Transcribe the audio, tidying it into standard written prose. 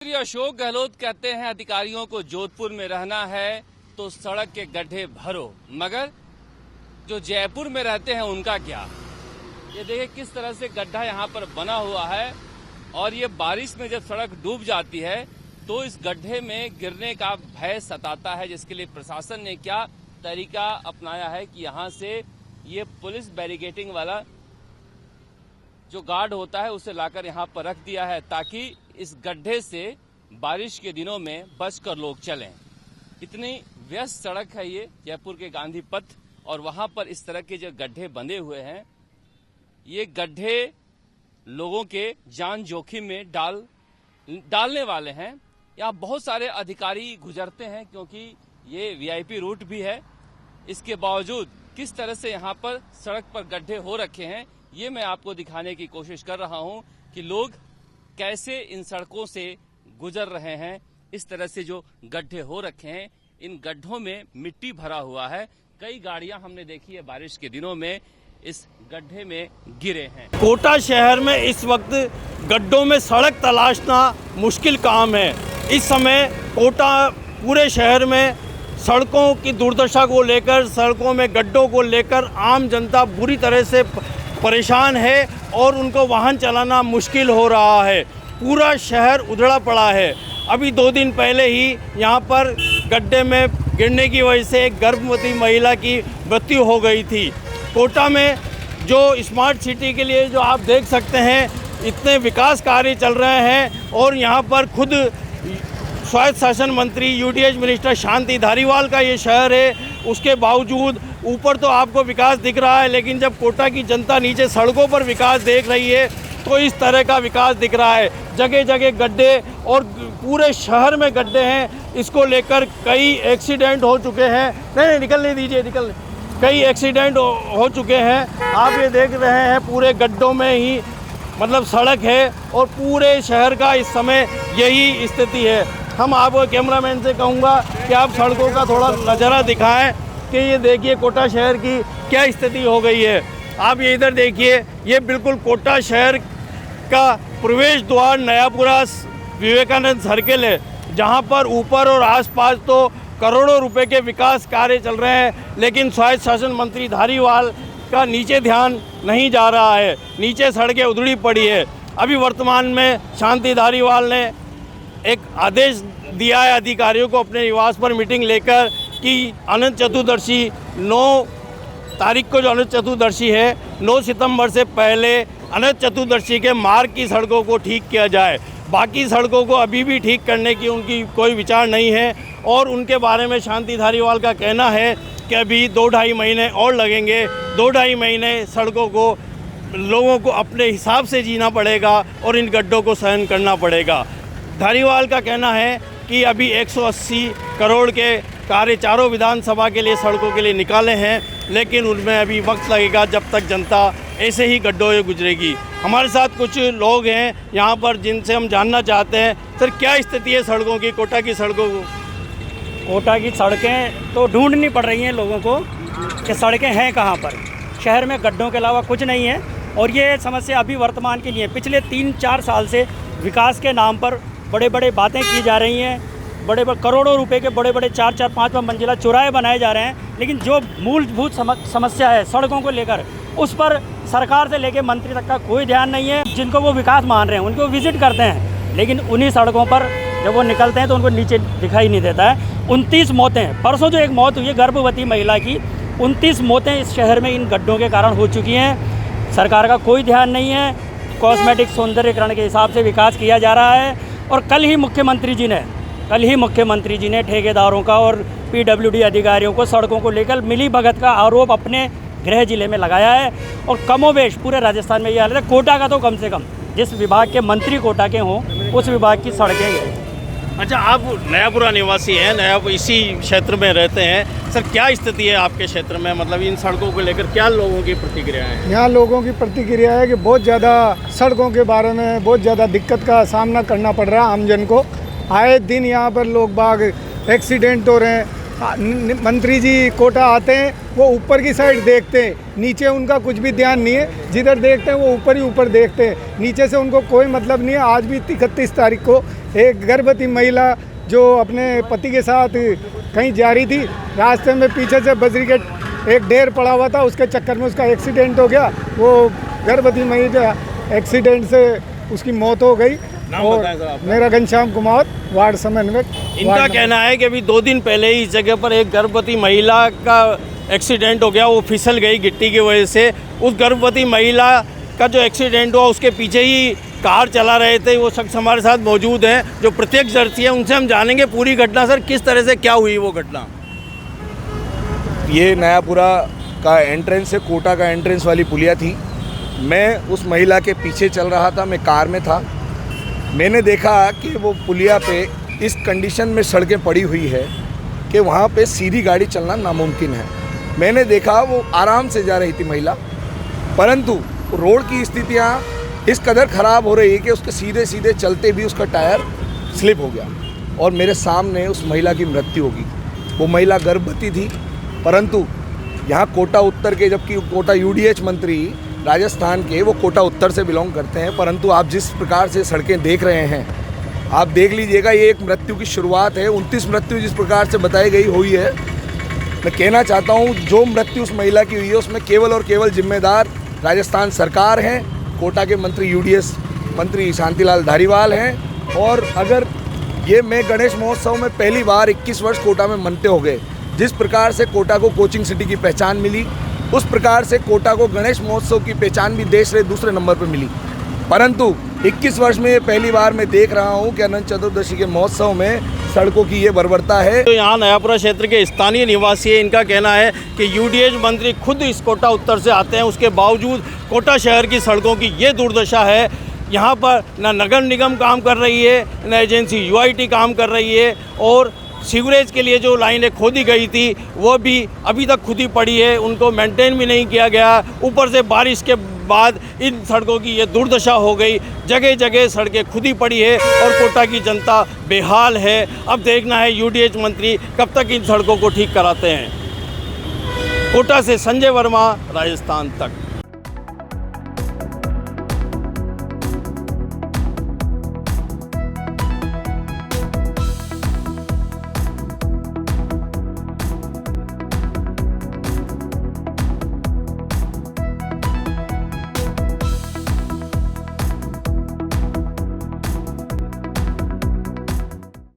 श्री अशोक गहलोत कहते हैं अधिकारियों को जोधपुर में रहना है तो सड़क के गड्ढे भरो, मगर जो जयपुर में रहते हैं उनका क्या। ये देखिए किस तरह से गड्ढा यहाँ पर बना हुआ है और ये बारिश में जब सड़क डूब जाती है तो इस गड्ढे में गिरने का भय सताता है, जिसके लिए प्रशासन ने क्या तरीका अपनाया है कि यहाँ से ये पुलिस बैरिकेडिंग वाला जो गार्ड होता है उसे लाकर यहाँ पर रख दिया है ताकि इस गड्ढे से बारिश के दिनों में बचकर लोग चलें। इतनी व्यस्त सड़क है ये जयपुर के गांधी पथ, और वहां पर इस तरह के जो गड्ढे बंधे हुए हैं, ये गड्ढे लोगों के जान जोखिम में डालने वाले हैं। यहाँ बहुत सारे अधिकारी गुजरते हैं क्योंकि ये वीआईपी रूट भी है। इसके बावजूद किस तरह से यहाँ पर सड़क पर गड्ढे हो रखे हैं, ये मैं आपको दिखाने की कोशिश कर रहा हूँ कि लोग कैसे इन सड़कों से गुजर रहे हैं। इस तरह से जो गड्ढे हो रखे हैं, इन गड्ढों में मिट्टी भरा हुआ है। कई गाड़ियां हमने देखी है बारिश के दिनों में इस गड्ढे में गिरे हैं। कोटा शहर में इस वक्त गड्ढों में सड़क तलाशना मुश्किल काम है। इस समय कोटा पूरे शहर में सड़कों की दुर्दशा को लेकर, सड़कों में गड्ढों को लेकर आम जनता बुरी तरह से परेशान है और उनको वाहन चलाना मुश्किल हो रहा है। पूरा शहर उधड़ा पड़ा है। अभी 2 दिन पहले ही यहाँ पर गड्ढे में गिरने की वजह से एक गर्भवती महिला की मृत्यु हो गई थी। कोटा में जो स्मार्ट सिटी के लिए जो आप देख सकते हैं, इतने विकास कार्य चल रहे हैं और यहाँ पर खुद स्वायत्त शासन मंत्री यूडीएच मिनिस्टर शांति धारीवाल का ये शहर है। उसके बावजूद ऊपर तो आपको विकास दिख रहा है, लेकिन जब कोटा की जनता नीचे सड़कों पर विकास देख रही है तो इस तरह का विकास दिख रहा है। जगह जगह गड्ढे और पूरे शहर में गड्ढे हैं। इसको लेकर कई एक्सीडेंट हो चुके हैं। नहीं निकलने दीजिए, कई एक्सीडेंट हो चुके हैं। आप ये देख रहे हैं पूरे गड्ढों में ही मतलब सड़क है और पूरे शहर का इस समय यही स्थिति है। हम आपको कैमरामैन से कहूँगा कि आप सड़कों का थोड़ा नज़ारा दिखाएं कि ये देखिए कोटा शहर की क्या स्थिति हो गई है। आप ये इधर देखिए, ये बिल्कुल कोटा शहर का प्रवेश द्वार नयापुरा विवेकानंद सर्किल है, जहाँ पर ऊपर और आसपास तो करोड़ों रुपए के विकास कार्य चल रहे हैं, लेकिन स्वायत्त शासन मंत्री धारीवाल का नीचे ध्यान नहीं जा रहा है। नीचे सड़कें उधड़ी पड़ी है। अभी वर्तमान में शांति धारीवाल ने एक आदेश दिया है अधिकारियों को अपने निवास पर मीटिंग लेकर कि अनंत चतुर्दशी 9 तारीख को जो अनंत चतुर्दशी है, 9 सितंबर से पहले अनंत चतुर्दशी के मार्ग की सड़कों को ठीक किया जाए। बाकी सड़कों को अभी भी ठीक करने की उनकी कोई विचार नहीं है और उनके बारे में शांति धारीवाल का कहना है कि अभी 2-2.5 महीने और लगेंगे। 2-2.5 महीने सड़कों को लोगों को अपने हिसाब से जीना पड़ेगा और इन गड्ढों को सहन करना पड़ेगा। धारीवाल का कहना है कि अभी 180 करोड़ के कार्य चारों विधानसभा के लिए सड़कों के लिए निकाले हैं, लेकिन उनमें अभी वक्त लगेगा जब तक जनता ऐसे ही गड्ढों में गुजरेगी। हमारे साथ कुछ लोग हैं यहाँ पर जिनसे हम जानना चाहते हैं, सर क्या स्थिति है सड़कों की, कोटा की सड़कों को? कोटा की सड़कें तो ढूंढनी पड़ रही हैं लोगों को कि सड़कें हैं कहाँ पर। शहर में गड्ढों के अलावा कुछ नहीं है और ये समस्या अभी वर्तमान की नहीं है। पिछले 3-4 साल से विकास के नाम पर बड़े बड़े बातें की जा रही हैं। बड़े करोड़ों रुपए के बड़े 4-4, 5 मंजिला चौराहे बनाए जा रहे हैं, लेकिन जो मूलभूत समस्या है सड़कों को लेकर, उस पर सरकार से लेकर मंत्री तक का कोई ध्यान नहीं है। जिनको वो विकास मान रहे हैं उनको विजिट करते हैं, लेकिन उन्हीं सड़कों पर जब वो निकलते हैं तो उनको नीचे दिखाई नहीं देता है। 29 मौतें, परसों जो एक मौत हुई है गर्भवती महिला की, 29 मौतें इस शहर में इन गड्ढों के कारण हो चुकी हैं। सरकार का कोई ध्यान नहीं है। कॉस्मेटिक सौंदर्यीकरण के हिसाब से विकास किया जा रहा है। और कल ही मुख्यमंत्री जी ने ठेकेदारों का और पीडब्ल्यूडी अधिकारियों को सड़कों को लेकर मिलीभगत का आरोप अपने गृह जिले में लगाया है। और कमोवेश पूरे राजस्थान में ये हालत है। कोटा का तो कम से कम जिस विभाग के मंत्री कोटा के हों उस विभाग की सड़कें। अच्छा, आप नयापुरा निवासी हैं, इसी क्षेत्र में रहते हैं। सर क्या स्थिति है आपके क्षेत्र में, मतलब इन सड़कों को लेकर क्या लोगों की प्रतिक्रिया है? यहाँ लोगों की प्रतिक्रिया है कि बहुत ज़्यादा सड़कों के बारे में बहुत ज़्यादा दिक्कत का सामना करना पड़ रहा है आमजन को। आए दिन यहाँ पर लोग बाग एक्सीडेंट हो रहे हैं। मंत्री जी कोटा आते हैं, वो ऊपर की साइड देखते हैं, नीचे उनका कुछ भी ध्यान नहीं है। जिधर देखते हैं वो ऊपर ही ऊपर देखते हैं, नीचे से उनको कोई मतलब नहीं है। आज भी 31 तारीख को एक गर्भवती महिला जो अपने पति के साथ कहीं जा रही थी, रास्ते में पीछे से बजरी के एक ढेर पड़ा हुआ था, उसके चक्कर में उसका एक्सीडेंट हो गया। वो गर्भवती महिला एक्सीडेंट से उसकी मौत हो गई। और मेरा घनश्याम कुमार, वार्ड समन्वयक। इनका कहना है कि अभी 2 दिन पहले ही इस जगह पर एक गर्भवती महिला का एक्सीडेंट हो गया, वो फिसल गई गिट्टी की वजह से। उस गर्भवती महिला का जो एक्सीडेंट हुआ उसके पीछे ही कार चला रहे थे वो शख्स हमारे साथ मौजूद हैं जो प्रत्यक्षदर्शी है, उनसे हम जानेंगे पूरी घटना। सर, किस तरह से क्या हुई वो घटना? ये नयापुरा का एंट्रेंस है, कोटा का एंट्रेंस वाली पुलिया थी। मैं उस महिला के पीछे चल रहा था, मैं कार में था। मैंने देखा कि वो पुलिया पे इस कंडीशन में सड़कें पड़ी हुई है कि वहाँ पे सीधी गाड़ी चलना नामुमकिन है। मैंने देखा वो आराम से जा रही थी महिला, परंतु रोड की स्थितियाँ इस कदर ख़राब हो रही है कि उसके सीधे सीधे चलते भी उसका टायर स्लिप हो गया और मेरे सामने उस महिला की मृत्यु होगी। वो महिला गर्भवती थी, परंतु यहाँ कोटा उत्तर के, जबकि कोटा यूडीएच मंत्री राजस्थान के, वो कोटा उत्तर से बिलोंग करते हैं, परंतु आप जिस प्रकार से सड़कें देख रहे हैं, आप देख लीजिएगा, ये एक मृत्यु की शुरुआत है। 29 मृत्यु जिस प्रकार से बताई गई हुई है, मैं कहना चाहता हूँ जो मृत्यु उस महिला की हुई है उसमें केवल और केवल जिम्मेदार राजस्थान सरकार है, कोटा के मंत्री यूडीएच मंत्री शांतिलाल धारीवाल हैं। और अगर ये मैं गणेश महोत्सव में पहली बार 21 वर्ष कोटा में मनते हो गए, जिस प्रकार से कोटा को कोचिंग सिटी की पहचान मिली, उस प्रकार से कोटा को गणेश महोत्सव की पहचान भी देश में दूसरे नंबर पर मिली। परंतु 21 वर्ष में ये पहली बार मैं देख रहा हूँ कि अनंत चतुर्दशी के महोत्सव में सड़कों की ये बर्बरता है। तो यहाँ नयापुरा क्षेत्र के स्थानीय निवासी है, इनका कहना है कि यूडीएच मंत्री खुद इस कोटा उत्तर से आते हैं, उसके बावजूद कोटा शहर की सड़कों की ये दुर्दशा है। यहाँ पर न नगर निगम काम कर रही है, न एजेंसी यूआईटी काम कर रही है, और सीवरेज के लिए जो लाइनें खोदी गई थी वो भी अभी तक खुदी पड़ी है, उनको मेंटेन भी नहीं किया गया। ऊपर से बारिश के बाद इन सड़कों की ये दुर्दशा हो गई, जगह जगह सड़कें खुदी पड़ी है और कोटा की जनता बेहाल है। अब देखना है यूडीएच मंत्री कब तक इन सड़कों को ठीक कराते हैं। कोटा से संजय वर्मा, राजस्थान तक।